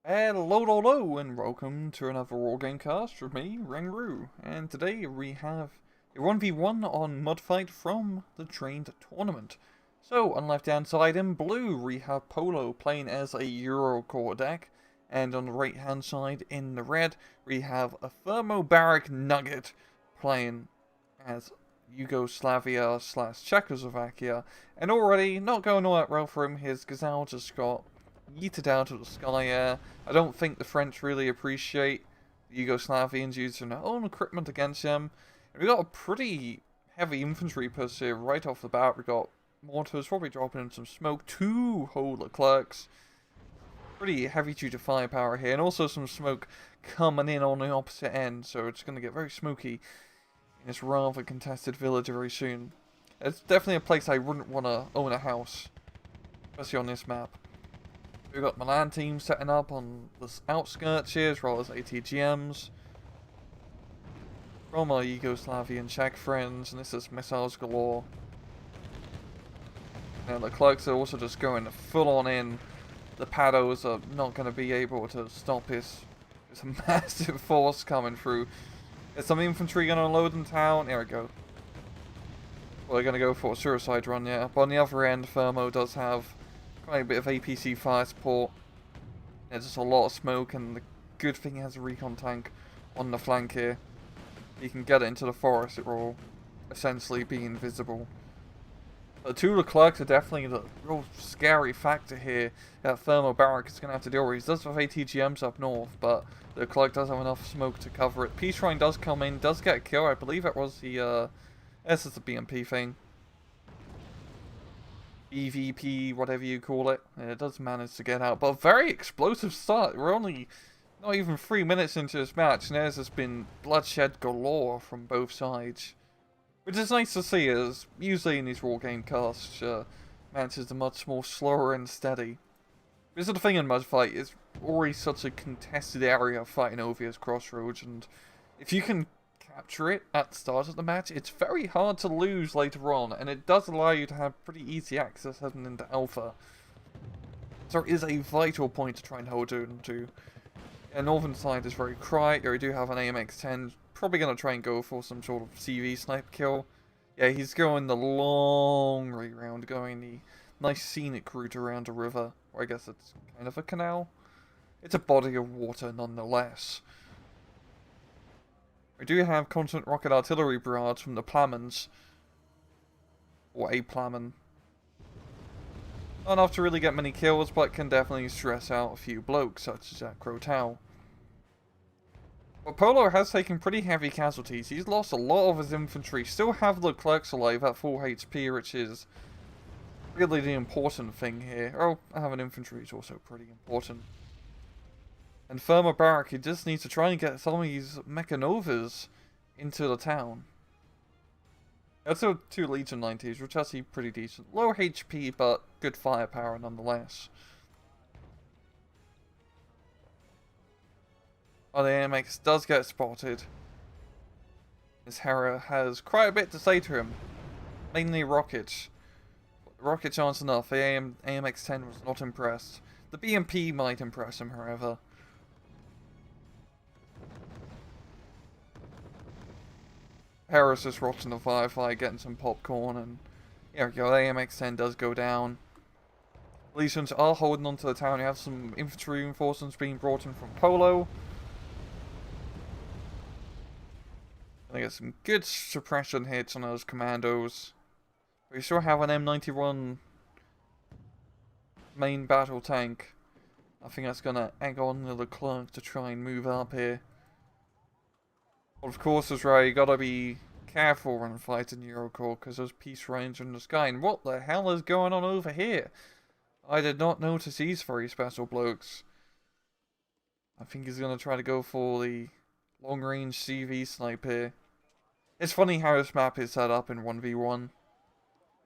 Hello, and welcome to another Wargame cast with me, Rengru. And today we have a 1v1 on Mudfight from the Trained Tournament. So, on the left-hand side in blue, we have Polo playing as a Eurocore deck. And on the right-hand side in the red, we have a Thermobaric Nugget playing as Yugoslavia / Czechoslovakia. And already, not going all that well for him, his Gazelle just got yeeted out of the sky air. I don't think the French really appreciate the Yugoslavians using their own equipment against them. And we got a pretty heavy infantry push here right off the bat. We got mortars probably dropping in some smoke, 2 whole Leclercs. Pretty heavy duty firepower here, and also some smoke coming in on the opposite end, so it's going to get very smoky in this rather contested village very soon. It's definitely a place I wouldn't want to own a house, especially on this map. We've got Milan team setting up on the outskirts here, as well as ATGMs from our Yugoslavian Czech friends, and this is missiles galore. And the Clerks are also just going full on in. The Pados are not going to be able to stop this. There's a massive force coming through. There's some infantry going to unload in town. There we go. Well, they're going to go for a suicide run, yeah. But on the other end, Thermo does have quite a bit of APC fire support. There's just a lot of smoke, and the good thing has a recon tank on the flank here. You can get it into the forest, it will essentially be invisible. The 2 Leclercs are definitely the real scary factor here that Thermobaric is going to have to deal with. He does have ATGMs up north, but the Leclerc does have enough smoke to cover it. Peace Shrine does come in, does get a kill. I believe it was the this is the BMP thing. EVP, whatever you call it. It does manage to get out, but a very explosive start. We're only not even 3 minutes into this match, and there's just been bloodshed galore from both sides. Which is nice to see, as usually in these Wargame casts, matches are much more slower and steady. This is the thing in Mudfight, it's always such a contested area fighting over as Crossroads, and if you can capture it at the start of the match, it's very hard to lose later on, and it does allow you to have pretty easy access heading into Alpha. So it is a vital point to try and hold on to. The northern side is very quiet. We do have an AMX-10, probably going to try and go for some sort of CV sniper kill. Yeah, he's going the long way round, going the nice scenic route around a river, or I guess it's kind of a canal. It's a body of water nonetheless. We do have constant rocket artillery barrage from the Plamons, or a Plamon. Not enough to really get many kills, but can definitely stress out a few blokes, such as that Crotau. But Polo has taken pretty heavy casualties. He's lost a lot of his infantry. Still have the Clerks alive at full HP, which is really the important thing here. Oh, having infantry is also pretty important. And Thermobaric, he just needs to try and get some of these Mechanovas into the town. That's 2 Legion 90s, which is actually pretty decent. Low HP, but good firepower nonetheless. Oh, the AMX does get spotted. This Hera has quite a bit to say to him. Mainly rockets. Rockets aren't enough. The AMX-10 was not impressed. The BMP might impress him, however. Hera's just watching the firefight, getting some popcorn, and there we go. The AMX-10 does go down. Legions are holding onto the town. You have some infantry reinforcements being brought in from Polo. I get some good suppression hits on those commandos. We still have an M91 main battle tank. I think that's going to egg on the Leclerc to try and move up here. Well, of course, as right, you got to be careful when fighting Eurocore, because there's Peace Range in the sky. And what the hell is going on over here? I did not notice these very special blokes. I think he's going to try to go for the long-range CV snipe here. It's funny how this map is set up in 1v1.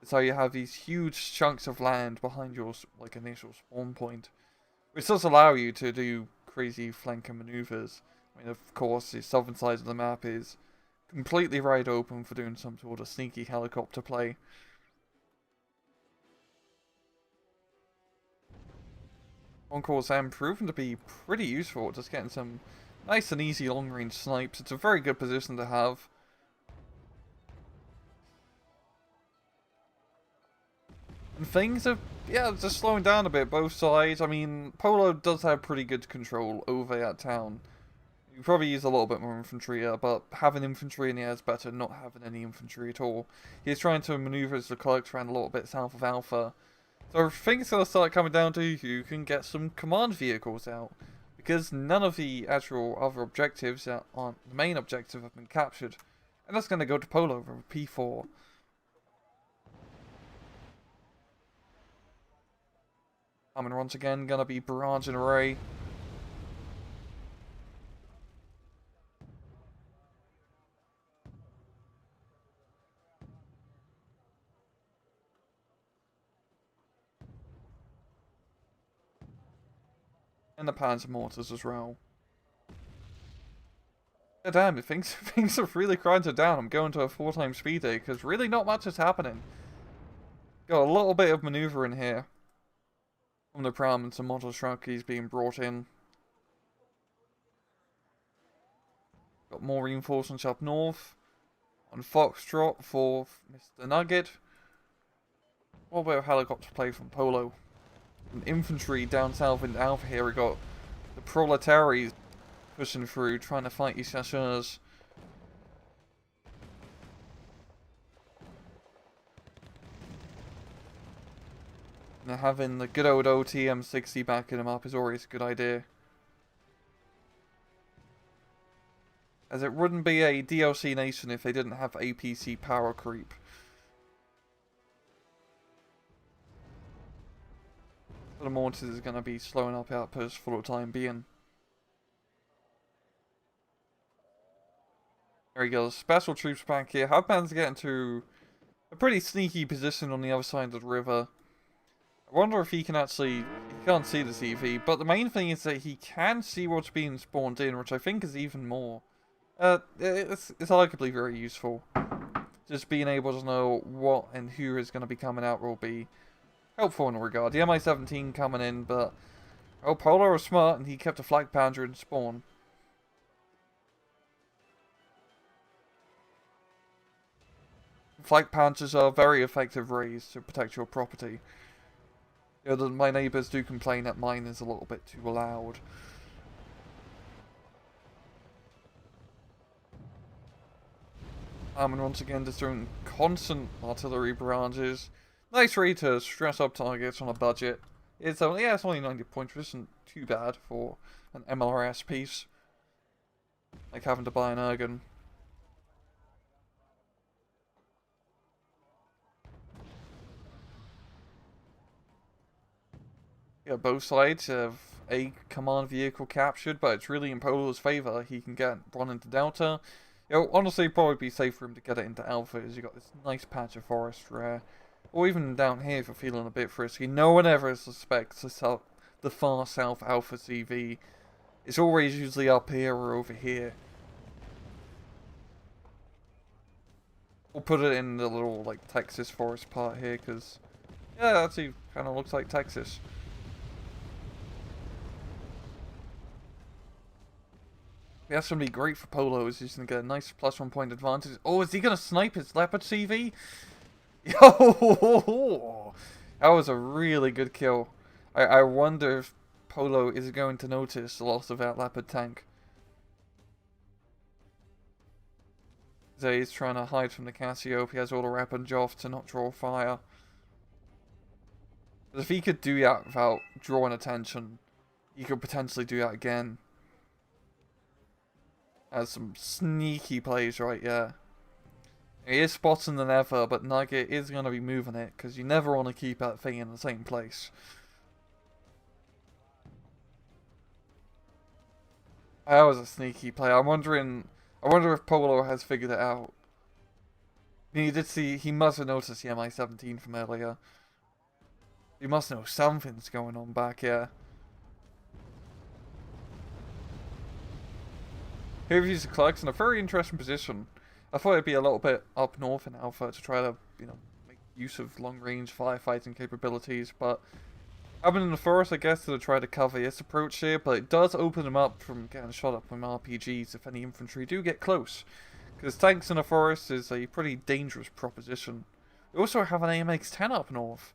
It's how you have these huge chunks of land behind your initial spawn point, which does allow you to do crazy flanking maneuvers. I mean, of course, the southern side of the map is completely wide open for doing some sort of sneaky helicopter play. On-course M proven to be pretty useful, just getting some nice and easy long-range snipes. It's a very good position to have. And things are, yeah, just slowing down a bit, both sides. I mean, Polo does have pretty good control over that town. You probably use a little bit more infantry here, but having infantry in the air is better than not having any infantry at all. He's trying to maneuver his Leclercs around a little bit south of Alpha. So things are going to start coming down to who can get some command vehicles out. Because none of the actual other objectives that aren't the main objective have been captured. And that's going to go to Polo over P4. And once again, going to be barrage and array. And the Panzer mortars as well. Yeah, damn, if things have really grinded down. I'm going to a 4-time speed day because really not much is happening. Got a little bit of maneuver in here. From the pram and some model Sharkies being brought in. Got more reinforcements up north. On Foxtrot for Mr. Nugget. What about a helicopter play from Polo? And infantry down south in Alpha here. We got the Proletaries pushing through, trying to fight these chasseurs. And having the good old OTM-60 backing them up is always a good idea. As it wouldn't be a DLC nation if they didn't have APC power creep. So the mortars is going to be slowing up outposts for the time being. There he goes. Special troops back here. Have managed to get into a pretty sneaky position on the other side of the river. I wonder if he can actually... He can't see the CV, but the main thing is that he can see what's being spawned in, which I think is even more. It's arguably very useful. Just being able to know what and who is going to be coming out will be helpful in regard. The Mi-17 coming in, but... Oh, Polo was smart and he kept a Flak Panzer in spawn. Flak Panzers are very effective rays to protect your property. You know, my neighbours do complain that mine is a little bit too loud. And once again, just doing constant artillery barrages. Nice way to stress up targets on a budget. It's only, yeah, it's only 90 points, which isn't too bad for an MLRS piece. Like having to buy an Ergen. Yeah, both sides have a command vehicle captured, but it's really in Polo's favour. He can get one into Delta. You know, honestly, probably be safe for him to get it into Alpha, as you got this nice patch of forest rare. Or even down here if you're feeling a bit frisky. No one ever suspects the far south Alpha CV. It's always usually up here or over here. We'll put it in the little, like, Texas forest part here, because, yeah, that actually kind of looks like Texas. That's going to be great for Polo. He's going to get a nice +1 point advantage. Oh, is he going to snipe his Leopard CV? Yo! That was a really good kill. I wonder if Polo is going to notice the loss of that Leopard tank. So he's trying to hide from the Cassiope. He has all the weapons off to not draw fire. But if he could do that without drawing attention, he could potentially do that again. Has some sneaky plays right here. He is spotting the Nether, but Nugget is going to be moving it, because you never want to keep that thing in the same place. That was a sneaky play. I wonder if Polo has figured it out. He did see, he must have noticed the Mi-17 from earlier. He must know something's going on back here. Here he's collects in a very interesting position. I thought it'd be a little bit up north in Alpha to try to, you know, make use of long-range firefighting capabilities, but Having in the forest, I guess, to try to cover his approach here, but it does open him up from getting shot up from RPGs if any infantry do get close. Because tanks in the forest is a pretty dangerous proposition. We also have an AMX-10 up north.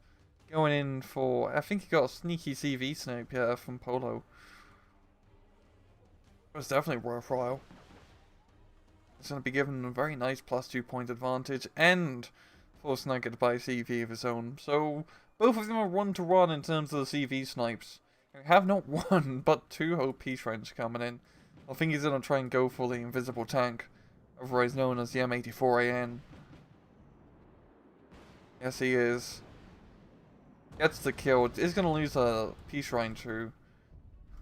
Going in for, I think he got a sneaky CV snipe here from Polo. It was definitely worthwhile. It's going to be given a very nice +2 point advantage and force Nugget by CV of his own. So both of them are 1-to-1 in terms of the CV snipes. We have not one, but 2 OP shrines coming in. I think he's going to try and go for the invisible tank, otherwise known as the M84AN. Yes, he is. Gets the kill. Is going to lose a P shrine to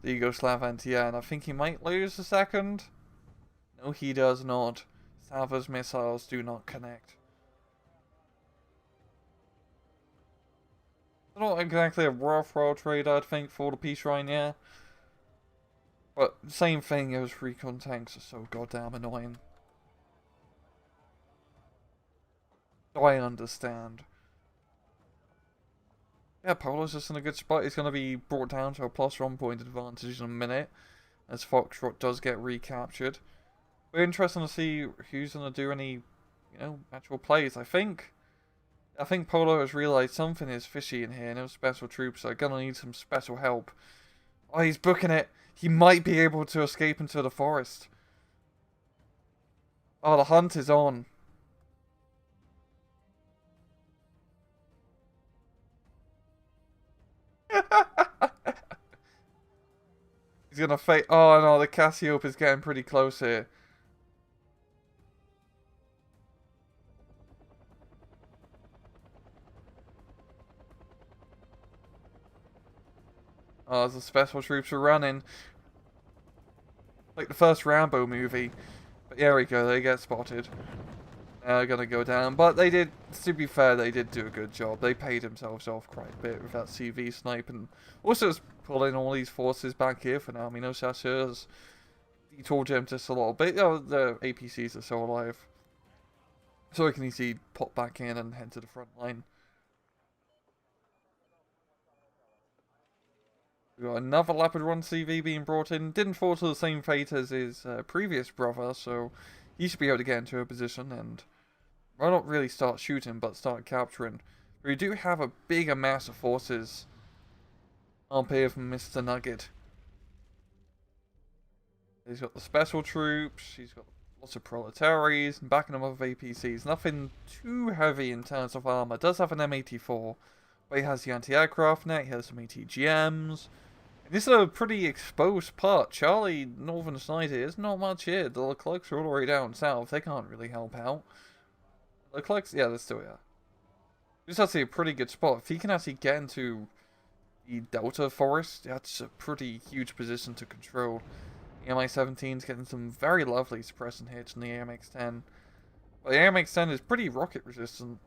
the Yugoslav NTN. I think he might lose a second. No, he does not. Sava's missiles do not connect. Not exactly a worthwhile trade, I'd think, for the P shrine, yeah. But same thing as recon tanks are so goddamn annoying. So I understand. Yeah, Polo's just in a good spot. He's going to be brought down to a +1 point advantage in a minute, as Foxtrot does get recaptured. But interesting to see who's going to do any, actual plays. I think Polo has realised something is fishy in here. No special troops are going to need some special help. Oh, he's booking it. He might be able to escape into the forest. Oh, the hunt is on. He's gonna fight. Oh no, the Cassiope is getting pretty close here. Oh, the special troops are running. Like the first Rambo movie. But there we go, they get spotted. They're gonna go down. But they did, to be fair, they did do a good job. They paid themselves off quite a bit with that CV snipe. And also just pulling all these forces back here for now. I mean, those chasseurs detoured them just a little bit. Oh, the APCs are so alive. So we can easily pop back in and head to the front line. We got another Leopard 1 CV being brought in. Didn't fall to the same fate as his previous brother, so he should be able to get into a position and, well, not really start shooting, but start capturing. But we do have a bigger mass of forces up here from Mr. Nugget. He's got the special troops, he's got lots of proletaries, and backing him up with APCs. Nothing too heavy in terms of armor. Does have an M84, but he has the anti-aircraft net, he has some ATGMs. This is a pretty exposed part. Charlie, northern side here, there's not much here. The Leclercs are all the way down south. They can't really help out. Leclercs, yeah, they're still here. This is actually a pretty good spot. If he can actually get into the Delta Forest, that's a pretty huge position to control. The MI-17 is getting some very lovely suppressant hits in the AMX-10. But the AMX-10 is pretty rocket resistant.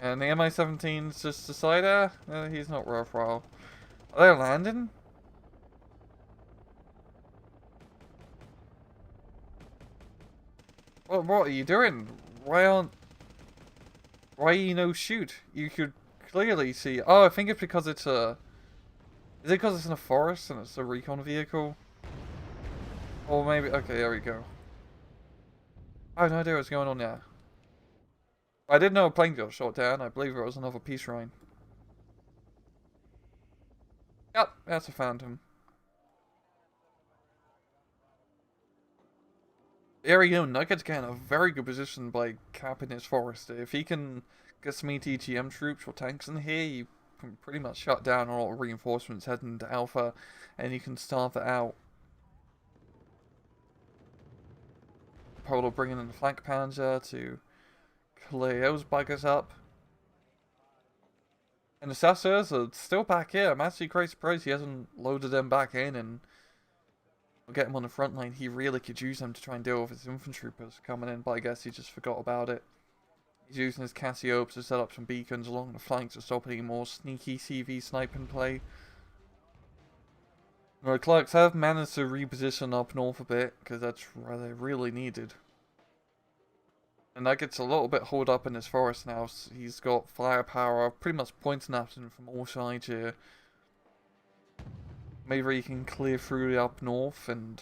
And the MI-17's just decided, he's not worthwhile. Are they landing? What are you doing? Why you no shoot? You could clearly see. Oh, I think it's because it's a... Is it because it's in a forest and it's a recon vehicle? Or maybe... Okay, there we go. I have no idea what's going on there. I did know a plane got shot down. I believe it was another P shrine. Yep, that's a Phantom. There we go. Nugget's getting a very good position by capping his forest. If he can get some ATGM troops or tanks in here, you can pretty much shut down all reinforcements heading to Alpha, and you can starve it out. Polo bringing in the flank panzer to clear those buggers up. And the Sassers are still back here. I'm actually quite surprised he hasn't loaded them back in and get him on the front line. He really could use them to try and deal with his infantry coming in, but I guess he just forgot about it. He's using his Cassiopes to set up some beacons along the flanks to stop any more sneaky CV sniping play. The Clerks have managed to reposition up north a bit, because that's where they're really needed. And that gets a little bit holed up in his forest now. So he's got firepower pretty much pointing at him from all sides here. Maybe he can clear through up north and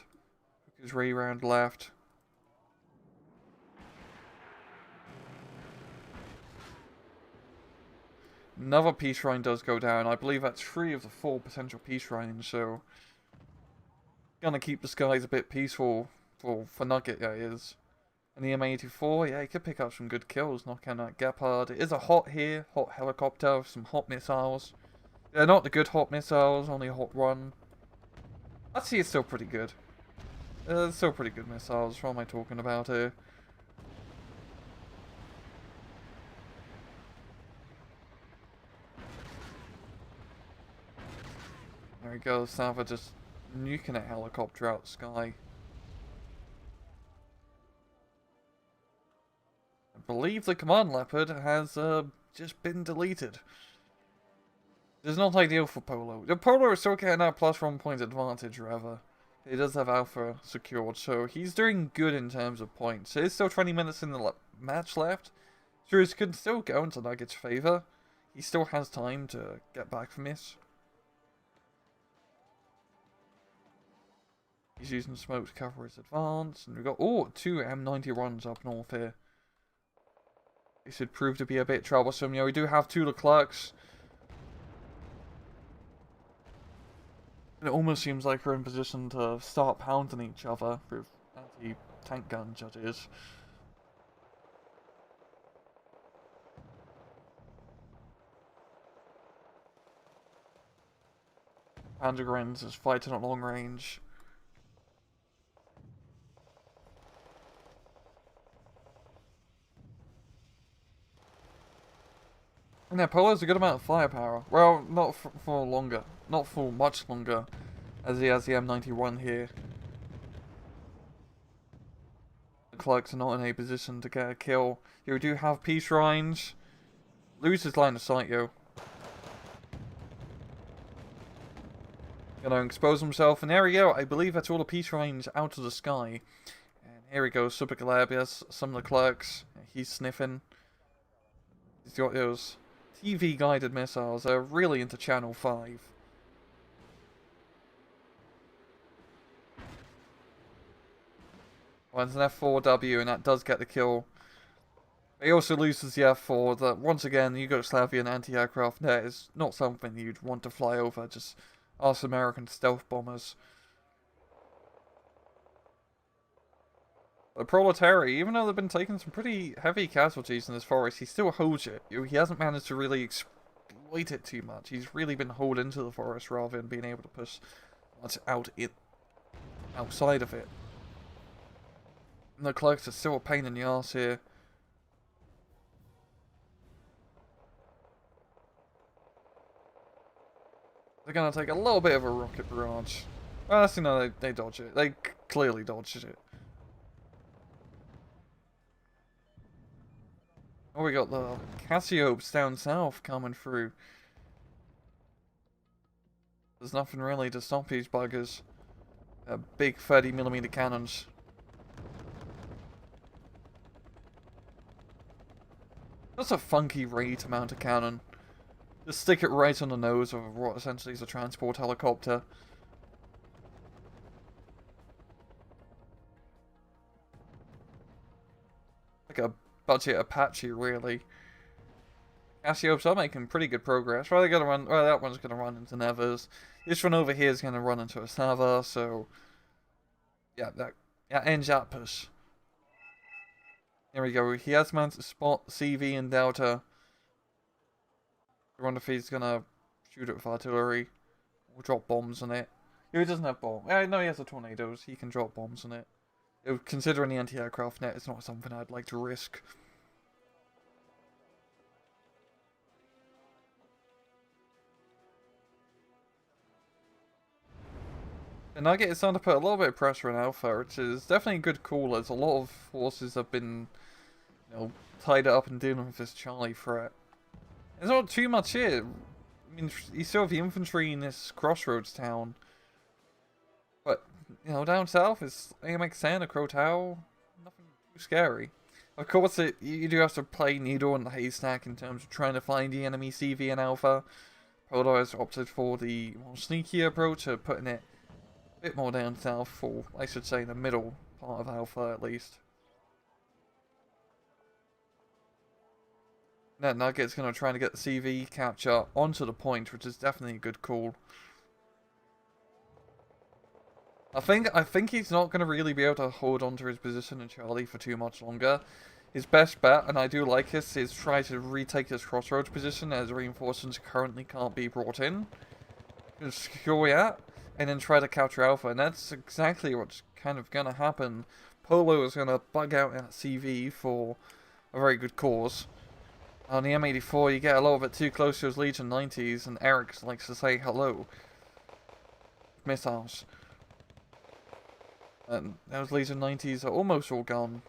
hook his way around left. Another peace shrine does go down. I believe that's 3 of the 4 potential peace shrines, so gonna keep the skies a bit peaceful for Nugget, yeah, it is. And the M84, yeah, he could pick up some good kills, knock out that Gepard. It is a hot here, hot helicopter, some hot missiles. They're not the good hot missiles, only a hot one. I'd say it's still pretty good. Still pretty good missiles, what am I talking about here? There we go, Sava just nuking a helicopter out the sky. I believe the command leopard has just been deleted. It's not ideal for Polo. The Polo is still getting that +1 point advantage, rather. He does have Alpha secured, so he's doing good in terms of points. There's still 20 minutes in the match left, so he could still go into Nugget's favour. He still has time to get back from this. He's using smoke to cover his advance, and we've got, 2 M91s up north here. This should prove to be a bit troublesome. We do have 2 Leclercs. And it almost seems like we're in position to start pounding each other with anti-tank guns, that is. Panzergrenz is fighting at long range. And yeah, Polo has a good amount of firepower. Well, not for longer. Not for much longer, as he has the M91 here. The Clerks are not in a position to get a kill. You do have peace shrines. Lose his line of sight, yo. Gonna expose himself, and there we go. I believe that's all the peace shrines out of the sky. And here we go, Super Galabius, some of the Clerks. He's sniffing. He's got those TV guided missiles. They're really into Channel 5. Well, it's an F4W, and that does get the kill. He also loses the F4. That once again, the Yugoslavian anti-aircraft net is not something you'd want to fly over. Just ask American stealth bombers. The Proletariat, even though they've been taking some pretty heavy casualties in this forest, he still holds it. He hasn't managed to really exploit it too much. He's really been holed into the forest rather than being able to push much outside of it. And the Clerks are still a pain in the arse here. They're going to take a little bit of a rocket barrage. Well, actually, no, they dodge it. They clearly dodged it. Oh, we got the Cassiopes down south coming through. There's nothing really to stop these buggers. They're big 30mm cannons. That's a funky rate to mount a cannon. Just stick it right on the nose of what essentially is a transport helicopter. Like a budget Apache, really. Cassiopes are making pretty good progress. Well, they're gonna run. Well, that one's gonna run into Nevers. This one over here is gonna run into a Sava. So, yeah, that ends that push. There we go. He has managed to spot CV and Delta. I wonder if he's gonna shoot it with artillery or drop bombs on it. He doesn't have bombs. No, he has the tornadoes. He can drop bombs on it. Considering the anti-aircraft net, it's not something I'd like to risk. The Nugget is starting to put a little bit of pressure on Alpha, which is definitely a good call, as a lot of forces have been, tied up and dealing with this Charlie threat. There's not too much here. I mean, you still have the infantry in this crossroads town. But, down south is AMX-10, a Crow Tau, nothing too scary. Of course, you do have to play needle in the haystack in terms of trying to find the enemy CV and Alpha. Polo has opted for the more sneaky approach of putting it a bit more down south, or I should say the middle part of Alpha at least. Now Nugget's going to try to get the CV capture onto the point, which is definitely a good call. I think he's not going to really be able to hold on to his position in Charlie for too much longer. His best bet, and I do like this, is try to retake his crossroads position as reinforcements currently can't be brought in. Secure that, and then try to capture Alpha, and that's exactly what's kind of going to happen. Polo is going to bug out at CV for a very good cause. On the M84, you get a little bit too close to his Legion 90s, and Eric likes to say hello. Missiles. And those Legion 90s are almost all gone.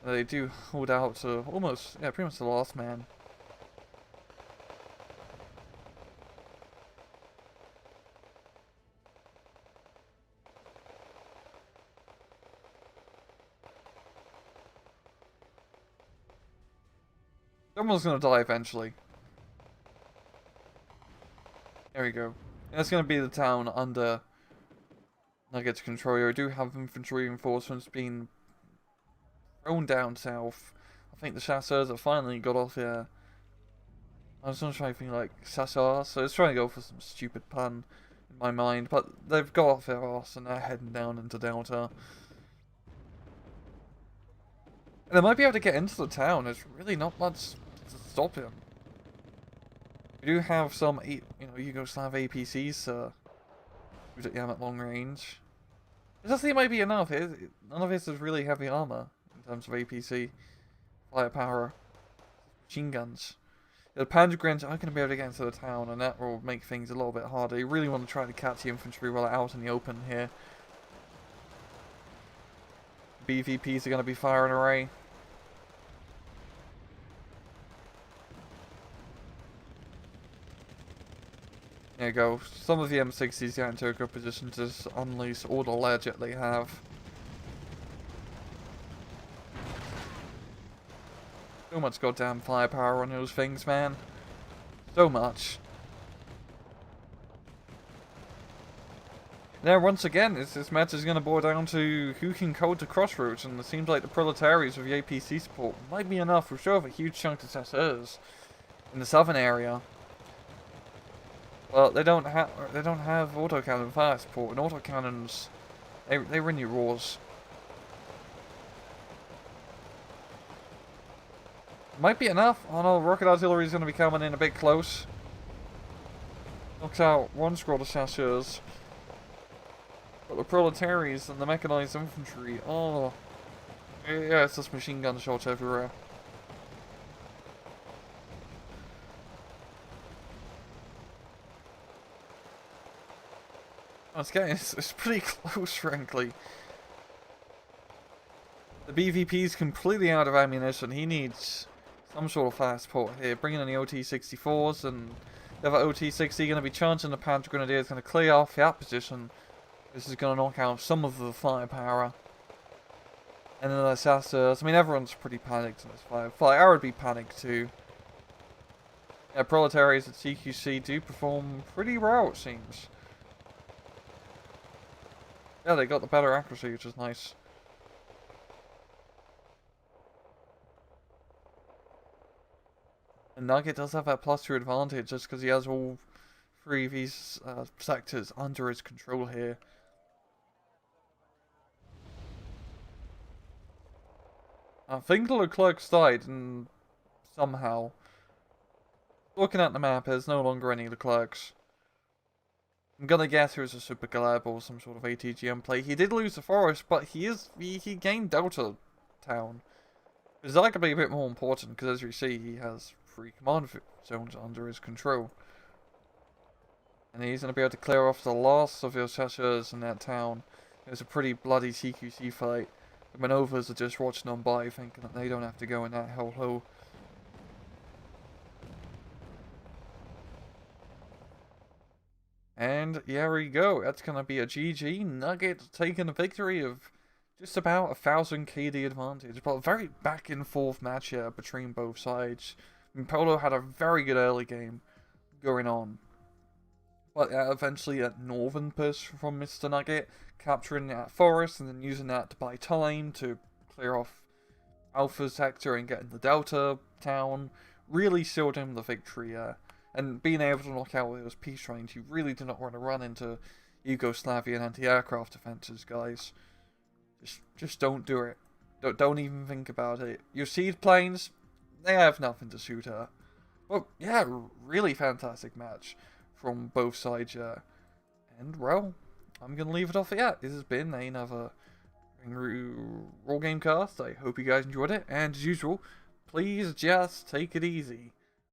They do hold out to almost, yeah, pretty much the last man. Someone's gonna die eventually. There we go. That's gonna be the town under Nugget's control. I do have infantry reinforcements being thrown down south. I think the chasseurs have finally got off there. I was gonna try to think like chasseurs, so I was trying to go for some stupid pun in my mind, but they've got off their arse and they're heading down into Delta. And they might be able to get into the town. There's really not much to stop him. We do have some, Yugoslav APCs, who's at Yam at long range. It doesn't think it might be enough. None of this is really heavy armor in terms of APC firepower, machine guns. The Panzergrenadiers are going to be able to get into the town, and that will make things a little bit harder. You really want to try to catch the infantry while they're out in the open here. BVPs are going to be firing away. There you go. Some of the M60s get into a good position to unleash all the legit they have. So much goddamn firepower on those things, man. So much. Now, once again, this match is going to boil down to who can code the crossroads, and it seems like the proletarians with the APC support might be enough. We sure have a huge chunk of chasseurs in the southern area. Well, they don't have autocannon fire support, and autocannons they win you wars. Might be enough. Oh no, rocket artillery is going to be coming in a bit close. Knocks out one squad of chasseurs. But the proletarians and the mechanized infantry, oh. Yeah, it's just machine gun shots everywhere. It's pretty close, frankly. The BVP is completely out of ammunition. He needs some sort of fast support here. Bringing in the OT-64s, and the other OT-60 going to be charging the Panther Grenadiers, going to clear off that position. This is going to knock out some of the firepower. And then the chasseurs. I mean, everyone's pretty panicked in this fight. I would be panicked too. Yeah, proletarians at CQC do perform pretty well, it seems. Yeah, they got the better accuracy, which is nice. And Nugget does have that +2 advantage just because he has all three of these sectors under his control here. I think the Leclerc's died, and somehow. Looking at the map, there's no longer any Leclercs. I'm gonna guess it was a Super Galab or some sort of ATGM play. He did lose the forest, but he gained Delta Town. Which is arguably a bit more important, because as you see, he has 3 command zones under his control. And he's going to be able to clear off the last of your chasseurs in that town. It was a pretty bloody CQC fight. The manovers are just watching on by, thinking that they don't have to go in that hellhole. And here we go. That's going to be a GG. Nugget taking a victory of just about 1,000 KD advantage, but a very back and forth match here between both sides. I mean, Polo had a very good early game going on, but eventually a northern push from Mr. Nugget, capturing that forest and then using that to buy time to clear off Alpha sector and get in the Delta town, really sealed him the victory. And being able to knock out those peace trains, you really do not want to run into Yugoslavian anti-aircraft defenses, guys. Just don't do it. Don't even think about it. Your seed planes, they have nothing to shoot at. Well, yeah, really fantastic match from both sides. And well, I'm gonna leave it off at that. This has been another Wargame cast. I hope you guys enjoyed it, and as usual, please just take it easy.